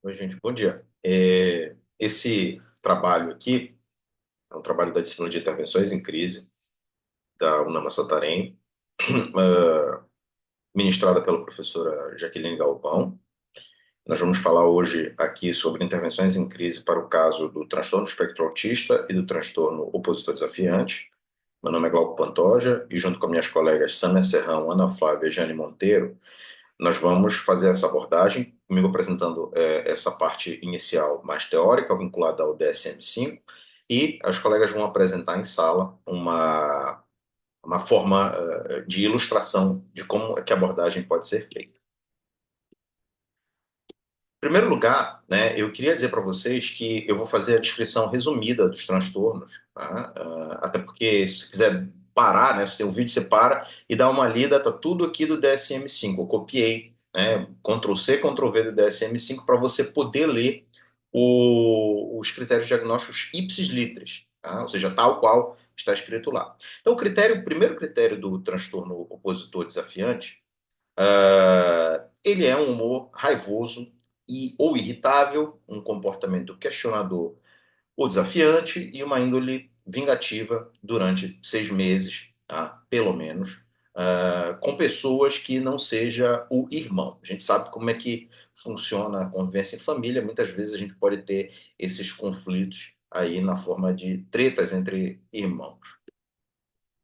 Oi, gente, bom dia. Esse trabalho aqui é um trabalho da disciplina de intervenções em crise da UNAMA Santarém, ministrada pela professora Jaqueline Galvão. Nós vamos falar hoje aqui sobre intervenções em crise para o caso do transtorno espectro autista e do transtorno opositor desafiante. Meu nome é Glauco Pantoja e junto com minhas colegas Sâmia Serrão, Ana Flávia e Jane Monteiro, nós vamos fazer essa abordagem, comigo apresentando essa parte inicial mais teórica, vinculada ao DSM-5, e as colegas vão apresentar em sala uma forma de ilustração de como é que a abordagem pode ser feita. Em primeiro lugar, né, eu queria dizer para vocês que eu vou fazer a descrição resumida dos transtornos, tá? Até porque se você quiser parar, né, se tem um vídeo, você para e dá uma lida, tá tudo aqui do DSM-5. Eu copiei, né, Ctrl+C, Ctrl+V do DSM-5 para você poder ler os critérios diagnósticos ipsis literis, tá? Ou seja, tal qual está escrito lá. Então, o primeiro critério do transtorno opositor desafiante, ele é um humor raivoso ou irritável, um comportamento questionador ou desafiante e uma índole vingativa durante 6 meses, tá? Pelo menos, com pessoas que não seja o irmão. A gente sabe como é que funciona a convivência em família. Muitas vezes a gente pode ter esses conflitos aí na forma de tretas entre irmãos.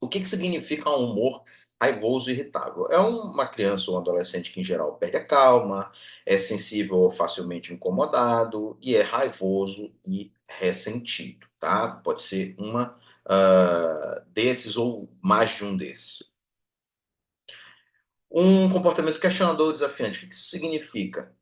O que significa um humor raivoso e irritável? É uma criança ou um adolescente que, em geral, perde a calma, é sensível ou facilmente incomodado e é raivoso e ressentido, tá? Pode ser uma desses ou mais de um desses. Um comportamento questionador ou desafiante, o que isso significa?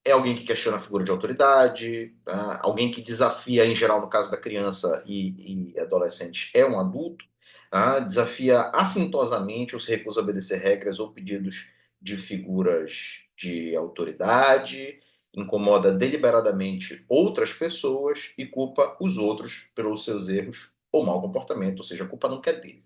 É alguém que questiona a figura de autoridade, tá? Alguém que desafia, em geral, no caso da criança e adolescente, é um adulto, tá? Desafia assintosamente ou se recusa a obedecer regras ou pedidos de figuras de autoridade, incomoda deliberadamente outras pessoas e culpa os outros pelos seus erros ou mau comportamento, ou seja, a culpa nunca é dele.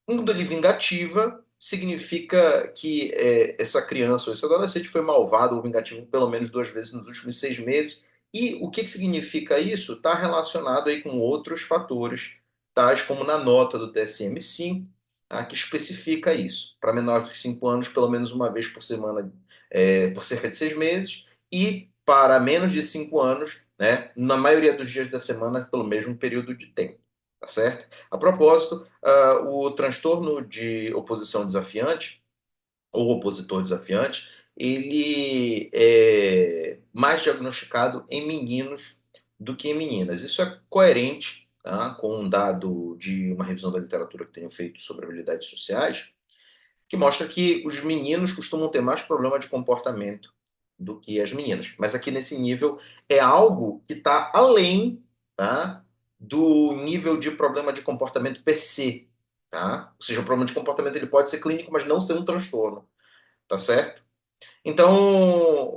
Índole vingativa significa que essa criança ou esse adolescente foi malvado ou vingativo pelo menos 2 vezes nos últimos 6 meses. E o que significa isso? Está relacionado aí com outros fatores, tais como na nota do DSM-5, tá, que especifica isso. Para menores de 5 anos, pelo menos uma vez por semana, por cerca de 6 meses, e para menos de 5 anos, né, na maioria dos dias da semana, pelo mesmo período de tempo. Tá certo? A propósito, o transtorno de oposição desafiante, ou opositor desafiante, ele é mais diagnosticado em meninos do que em meninas. Isso é coerente, tá, com um dado de uma revisão da literatura que tenho feito sobre habilidades sociais, que mostra que os meninos costumam ter mais problema de comportamento do que as meninas. Mas aqui nesse nível é algo que está além, tá, do nível de problema de comportamento per se. Tá? Ou seja, o problema de comportamento ele pode ser clínico, mas não ser um transtorno. Tá certo? Então,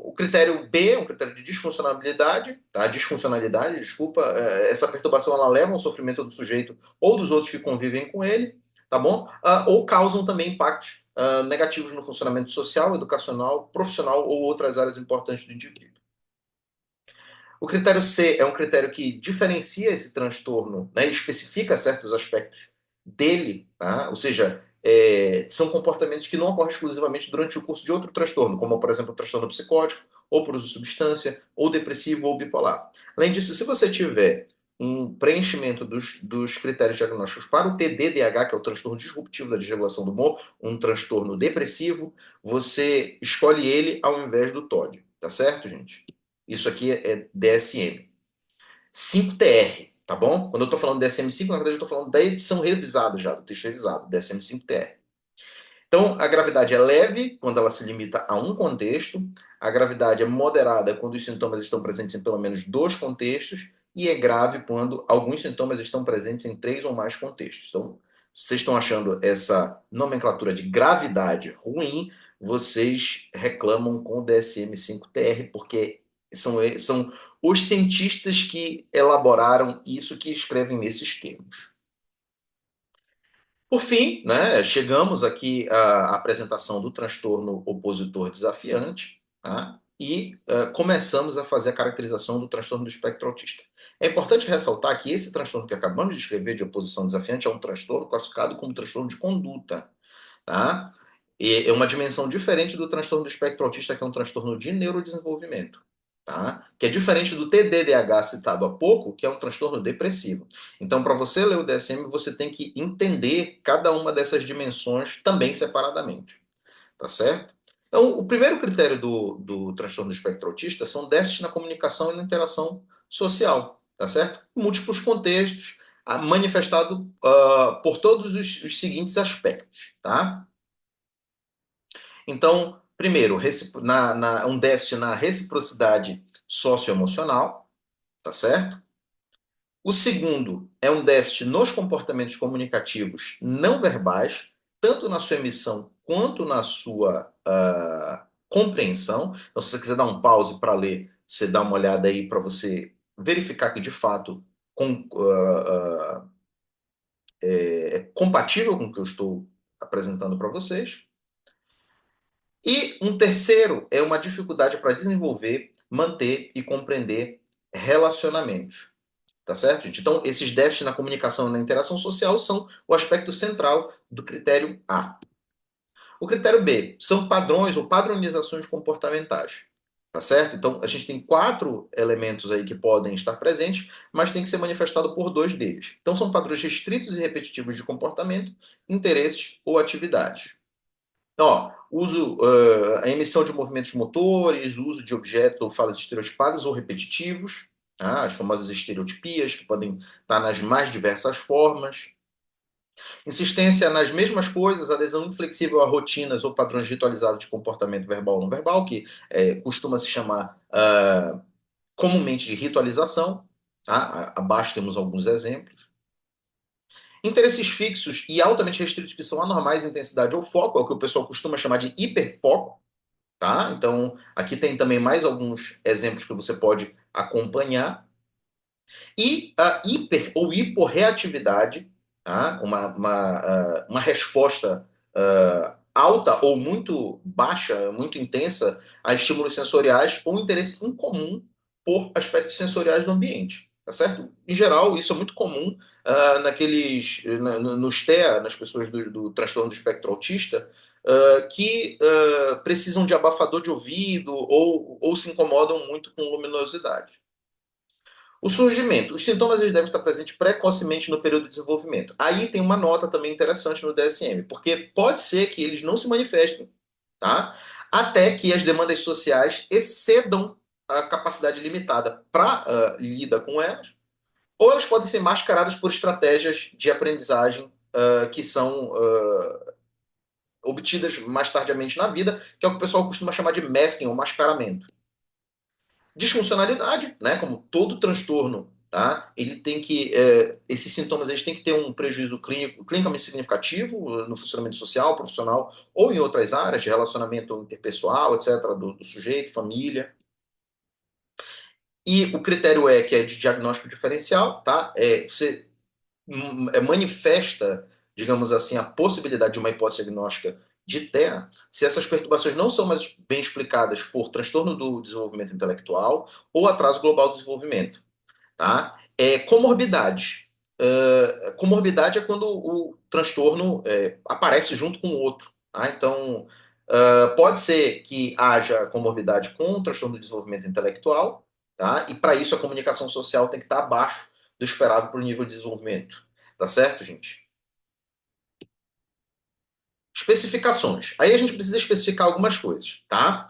o critério B é um critério de disfuncionalidade, tá? Disfuncionalidade, desculpa, essa perturbação ela leva ao sofrimento do sujeito ou dos outros que convivem com ele, tá bom? Ou causam também impactos negativos no funcionamento social, educacional, profissional ou outras áreas importantes do indivíduo. O critério C é um critério que diferencia esse transtorno, né, especifica certos aspectos dele, tá? Ou seja, são comportamentos que não ocorrem exclusivamente durante o curso de outro transtorno, como, por exemplo, o transtorno psicótico, ou por uso de substância, ou depressivo, ou bipolar. Além disso, se você tiver um preenchimento dos critérios diagnósticos para o TDDH, que é o transtorno disruptivo da desregulação do humor, um transtorno depressivo, você escolhe ele ao invés do TOD. Tá certo, gente? Isso aqui é DSM. 5TR, tá bom? Quando eu estou falando DSM-5, na verdade eu estou falando da edição revisada já, do texto revisado, DSM-5TR. Então, a gravidade é leve quando ela se limita a um contexto, a gravidade é moderada quando os sintomas estão presentes em pelo menos dois contextos, e é grave quando alguns sintomas estão presentes em três ou mais contextos. Então, se vocês estão achando essa nomenclatura de gravidade ruim, vocês reclamam com o DSM-5TR, porque são os cientistas que elaboraram isso, que escrevem nesses termos. Por fim, né, chegamos aqui à apresentação do transtorno opositor desafiante, tá? E começamos a fazer a caracterização do transtorno do espectro autista. É importante ressaltar que esse transtorno que acabamos de descrever de oposição desafiante é um transtorno classificado como transtorno de conduta, tá? E é uma dimensão diferente do transtorno do espectro autista, que é um transtorno de neurodesenvolvimento, tá? Que é diferente do TDDH citado há pouco, que é um transtorno depressivo. Então, para você ler o DSM, você tem que entender cada uma dessas dimensões também separadamente, tá certo? Então, o primeiro critério do transtorno do espectro autista são déficits na comunicação e na interação social, tá certo? Em múltiplos contextos, manifestado por todos os seguintes aspectos, tá? Então, primeiro, um déficit na reciprocidade socioemocional, tá certo? O segundo é um déficit nos comportamentos comunicativos não verbais, tanto na sua emissão quanto na sua compreensão. Então, se você quiser dar um pause para ler, você dá uma olhada aí para você verificar que, de fato, é compatível com o que eu estou apresentando para vocês. E um terceiro é uma dificuldade para desenvolver, manter e compreender relacionamentos. Tá certo, gente? Então, esses déficits na comunicação e na interação social são o aspecto central do critério A. O critério B são padrões ou padronizações comportamentais. Tá certo? Então, a gente tem 4 elementos aí que podem estar presentes, mas tem que ser manifestado por 2 deles. Então, são padrões restritos e repetitivos de comportamento, interesses ou atividades. Então, ó, a emissão de movimentos motores, o uso de objetos ou falas estereotipadas ou repetitivos, tá? As famosas estereotipias, que podem estar nas mais diversas formas. Insistência nas mesmas coisas, adesão inflexível a rotinas ou padrões ritualizados de comportamento verbal ou não verbal, que costuma se chamar comumente de ritualização. Tá? Abaixo temos alguns exemplos. Interesses fixos e altamente restritos que são anormais em intensidade ou foco, é o que o pessoal costuma chamar de hiperfoco. Tá? Então, aqui tem também mais alguns exemplos que você pode acompanhar. E a hiper ou hiporreatividade, tá? Uma resposta alta ou muito baixa, muito intensa a estímulos sensoriais ou interesse incomum por aspectos sensoriais do ambiente. Tá certo? Em geral, isso é muito comum nos TEA, nas pessoas do transtorno do espectro autista, que precisam de abafador de ouvido ou se incomodam muito com luminosidade. O surgimento. Os sintomas eles devem estar presentes precocemente no período de desenvolvimento. Aí tem uma nota também interessante no DSM, porque pode ser que eles não se manifestem, tá? Até que as demandas sociais excedam a capacidade limitada para lidar com elas, ou elas podem ser mascaradas por estratégias de aprendizagem que são obtidas mais tardiamente na vida, que é o que o pessoal costuma chamar de masking ou mascaramento. Disfuncionalidade, né? Como todo transtorno, tá? Ele tem que esses sintomas eles têm que ter um prejuízo clínico, clinicamente significativo no funcionamento social, profissional ou em outras áreas de relacionamento interpessoal, etc, do sujeito, família. E o critério E, que é de diagnóstico diferencial, tá? Você manifesta, digamos assim, a possibilidade de uma hipótese diagnóstica de TEA, se essas perturbações não são mais bem explicadas por transtorno do desenvolvimento intelectual ou atraso global do desenvolvimento. Tá? Comorbidade. Comorbidade é quando o transtorno aparece junto com o outro. Tá? Então, pode ser que haja comorbidade com o transtorno do desenvolvimento intelectual, tá? E para isso a comunicação social tem que estar abaixo do esperado para o nível de desenvolvimento. Tá certo, gente? Especificações. Aí a gente precisa especificar algumas coisas, tá?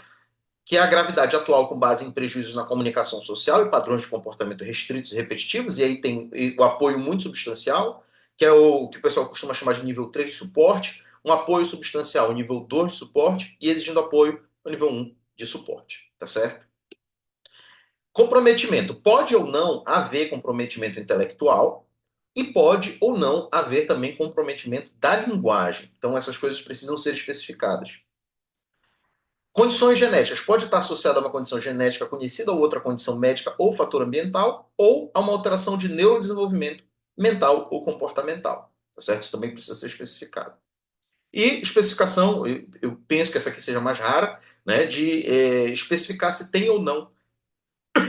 Que é a gravidade atual com base em prejuízos na comunicação social e padrões de comportamento restritos e repetitivos, e aí tem o apoio muito substancial, que é o que o pessoal costuma chamar de nível 3 de suporte, um apoio substancial, nível 2 de suporte, e exigindo apoio no nível 1 de suporte, tá certo? Comprometimento. Pode ou não haver comprometimento intelectual, e pode ou não haver também comprometimento da linguagem. Então, essas coisas precisam ser especificadas. Condições genéticas. Pode estar associada a uma condição genética conhecida ou outra condição médica ou fator ambiental, ou a uma alteração de neurodesenvolvimento mental ou comportamental. tá certo? Isso também precisa ser especificado. E especificação, eu penso que essa aqui seja mais rara, né, de especificar se tem ou não,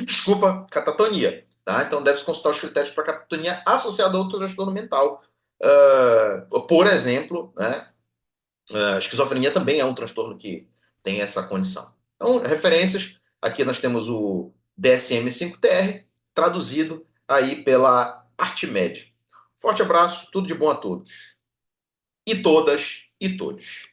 desculpa, catatonia. Tá? Então deve-se consultar os critérios para catatonia associada a outro transtorno mental. Por exemplo, né, a esquizofrenia também é um transtorno que tem essa condição. Então, referências, aqui nós temos o DSM-5-TR, traduzido aí pela Artimed. Forte abraço, tudo de bom a todos. E todas e todos.